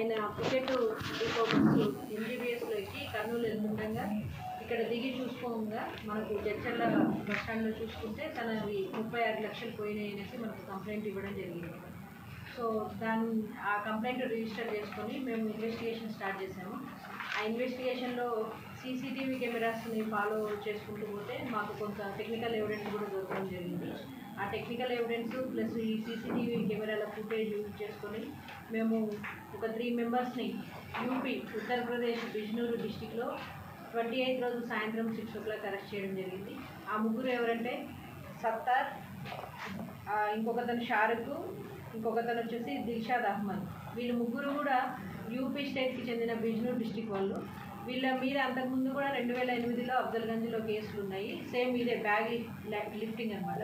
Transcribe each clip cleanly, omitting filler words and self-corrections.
ఆయన టికెట్ ఇంకో బస్సు MGBSలో ఎక్కి కర్నూలు వెళ్తుండగా ఇక్కడ దిగి చూసుకోగా మనకు జడ్చర్ల బస్ స్టాండ్లో చూసుకుంటే తనవి 36 లక్షలు పోయినాయి అనేసి మనకు కంప్లైంట్ ఇవ్వడం జరిగింది. సో ఆ కంప్లైంట్ రిజిస్టర్ చేసుకొని మేము ఇన్వెస్టిగేషన్ స్టార్ట్ చేసాము. ఆ ఇన్వెస్టిగేషన్లో CCTV కెమెరాస్ని ఫాలో చేసుకుంటూ పోతే మాకు కొంత టెక్నికల్ ఎవిడెన్స్ కూడా దొరకడం జరిగింది. ఆ టెక్నికల్ ఎవిడెన్స్ ప్లస్ ఈ CCTV కెమెరాల ఫుటేజ్ యూజ్ చేసుకొని మేము ఒక 3 మెంబర్స్ని యూపీ ఉత్తరప్రదేశ్ బిజ్నూరు డిస్టిక్లో 28 రోజు సాయంత్రం 6 o'clock అరెస్ట్ చేయడం జరిగింది. ఆ ముగ్గురు ఎవరంటే సత్తార్, ఇంకొకతను షారుఖ్, ఇంకొకతను వచ్చేసి దిల్షాద్ అహ్మద్. వీళ్ళు ముగ్గురు కూడా యూపీ స్టేట్కి చెందిన బిజ్నూర్ డిస్టిక్ వాళ్ళు. వీళ్ళ మీద అంతకుముందు కూడా 2008లో అఫ్జల్గంజ్లో కేసులు ఉన్నాయి. సేమ్ ఇదే బ్యాగ్ లిఫ్టింగ్ అనమాట.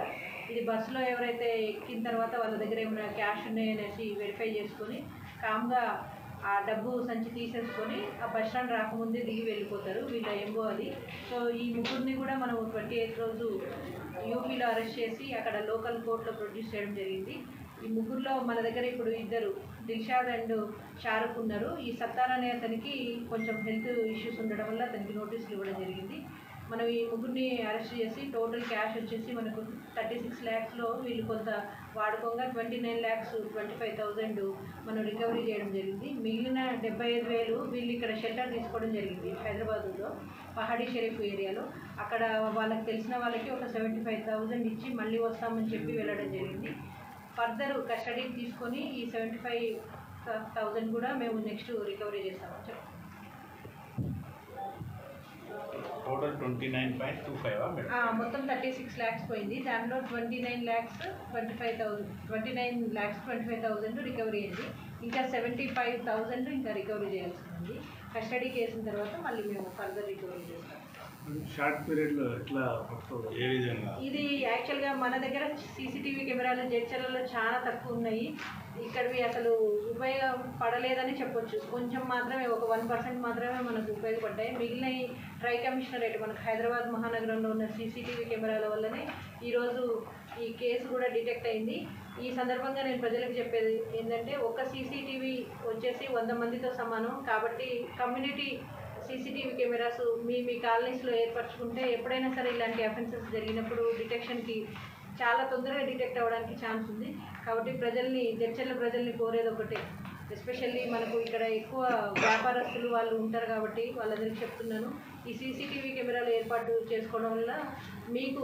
ఇది బస్సులో ఎవరైతే ఎక్కిన తర్వాత వాళ్ళ దగ్గర ఏమైనా క్యాష్ ఉన్నాయనేసి వెరిఫై చేసుకొని కామ్గా ఆ డబ్బు సంచి తీసేసుకొని ఆ బస్ స్టాండ్ రాకముందే దిగి వెళ్ళిపోతారు. వీళ్ళ ఎంబో అది. సో ఈ ముగ్గురిని కూడా మనం 28 రోజు యూపీలో అరెస్ట్ చేసి అక్కడ లోకల్ కోర్టులో ప్రొడ్యూస్ చేయడం జరిగింది. ఈ ముగ్గురులో మన దగ్గర ఇప్పుడు ఇద్దరు దిల్షాద్ అండ్ షారుఖ్ ఉన్నారు. ఈ సత్తార్ అనే అతనికి కొంచెం హెల్త్ ఇష్యూస్ ఉండడం వల్ల అతనికి నోటీసులు ఇవ్వడం జరిగింది. మనం ఈ ముగ్గురిని అరెస్ట్ చేసి టోటల్ క్యాష్ వచ్చేసి మనకు 36 lakhsలో వీళ్ళు కొంత వాడుకోగా 29,25,000 మనం రికవరీ చేయడం జరిగింది. మిగిలిన 75,000 వీళ్ళు ఇక్కడ షెల్టర్ తీసుకోవడం జరిగింది హైదరాబాద్లో పహాడీ షరీఫ్ ఏరియాలో. అక్కడ వాళ్ళకి తెలిసిన వాళ్ళకి ఒక 75,000 ఇచ్చి మళ్ళీ వస్తామని చెప్పి వెళ్ళడం జరిగింది. ఫర్దర్ కస్టడీకి తీసుకొని ఈ 75,000 కూడా మేము నెక్స్ట్ రికవరీ చేస్తామని చెప్పాం. టోటల్ 29.25 మొత్తం 36 lakhs పోయింది. దాంట్లో 29,25,000 రికవరీ అయింది. ఇంకా 75,000 ఇంకా రికవరీ చేయాల్సి ఉంది. కస్టడీకి వేసిన తర్వాత మళ్ళీ మేము ఫర్దర్ రికవరీ చేస్తాం. షార్ట్ పీరియడ్లో ఎట్లా ఏ విధంగా ఇది యాక్చువల్గా మన దగ్గర CCTV కెమెరాలు జడ్చర్లలో చాలా తక్కువ ఉన్నాయి. ఇక్కడివి అసలు ఉపయోగపడలేదని చెప్పొచ్చు. కొంచెం మాత్రమే ఒక 1% మాత్రమే మనకు ఉపయోగపడ్డాయి. మిగిలిన ట్రై కమిషనరేట్ మనకు హైదరాబాద్ మహానగరంలో ఉన్న CCTV కెమెరాల వల్లనే ఈరోజు ఈ కేసు కూడా డిటెక్ట్ అయింది. ఈ సందర్భంగా నేను ప్రజలకు చెప్పేది ఏంటంటే ఒక CCTV వచ్చేసి 100 మందితో సమానం. కాబట్టి కమ్యూనిటీ CCTV కెమెరాస్ మీ కాలనీస్లో ఏర్పరచుకుంటే ఎప్పుడైనా సరే ఇలాంటి అఫెన్సెస్ జరిగినప్పుడు డిటెక్షన్కి చాలా తొందరగా డిటెక్ట్ అవ్వడానికి ఛాన్స్ ఉంది. కాబట్టి జడ్చర్ల ప్రజల్ని కోరేది ఒకటే, ఎస్పెషల్లీ మనకు ఇక్కడ ఎక్కువ వ్యాపారస్తులు వాళ్ళు ఉంటారు కాబట్టి వాళ్ళందరికీ చెప్తున్నాను, ఈ CCTV కెమెరాలు ఏర్పాటు చేసుకోవడం వల్ల మీకు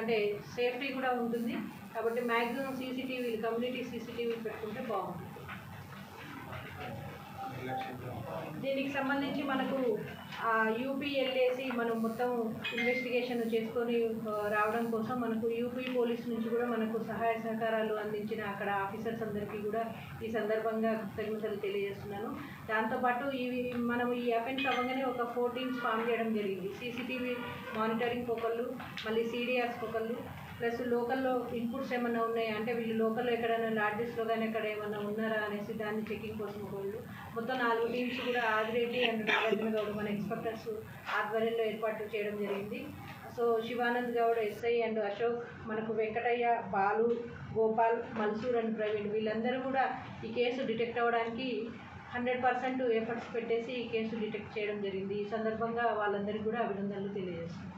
అంటే సేఫ్టీ కూడా ఉంటుంది. కాబట్టి మ్యాక్సిమం CCTVలు కమ్యూనిటీ CCTVలు పెట్టుకుంటే బాగుంటుంది. దీనికి సంబంధించి మనకు యూపీ వెళ్ళేసి మనం మొత్తం ఇన్వెస్టిగేషన్ చేసుకొని రావడం కోసం మనకు యూపీ పోలీస్ నుంచి కూడా మనకు సహాయ సహకారాలు అందించిన అక్కడ ఆఫీసర్స్ అందరికీ కూడా ఈ సందర్భంగా కృతజ్ఞతలు తెలియజేస్తున్నాను. దాంతోపాటు మనం ఈ అఫెన్స్ అవ్వగానే ఒక 4 teams ఫామ్ చేయడం జరిగింది. CCTV మానిటరింగ్ ఒకళ్ళు, మళ్ళీ CDRs ఒకళ్ళు, ప్లస్ లోకల్లో ఇన్పుట్స్ ఏమైనా ఉన్నాయా అంటే వీళ్ళు లోకల్లో ఎక్కడైనా లాడ్జెస్లో కానీ ఎక్కడ ఏమైనా ఉన్నారా అనేసి దాన్ని చెకింగ్ కోసం ఒకళ్ళు. మొత్తం 4 teams కూడా ఆదిరెడ్డి అండ్ నాగార్జున గౌడ్ మన ఇన్స్పెక్టర్స్ ఆధ్వర్యంలో ఏర్పాటు చేయడం జరిగింది. So Shivanand Goud SI and Ashok, మనకు వెంకటయ్య, బాలు, గోపాల్, మల్సూర్ అండ్ ప్రవీణ్ వీళ్ళందరూ కూడా ఈ కేసు డిటెక్ట్ అవ్వడానికి 100% ఎఫర్ట్స్ పెట్టేసి ఈ కేసు డిటెక్ట్ చేయడం జరిగింది. ఈ సందర్భంగా వాళ్ళందరికీ కూడా అభినందనలు తెలియజేస్తున్నాను.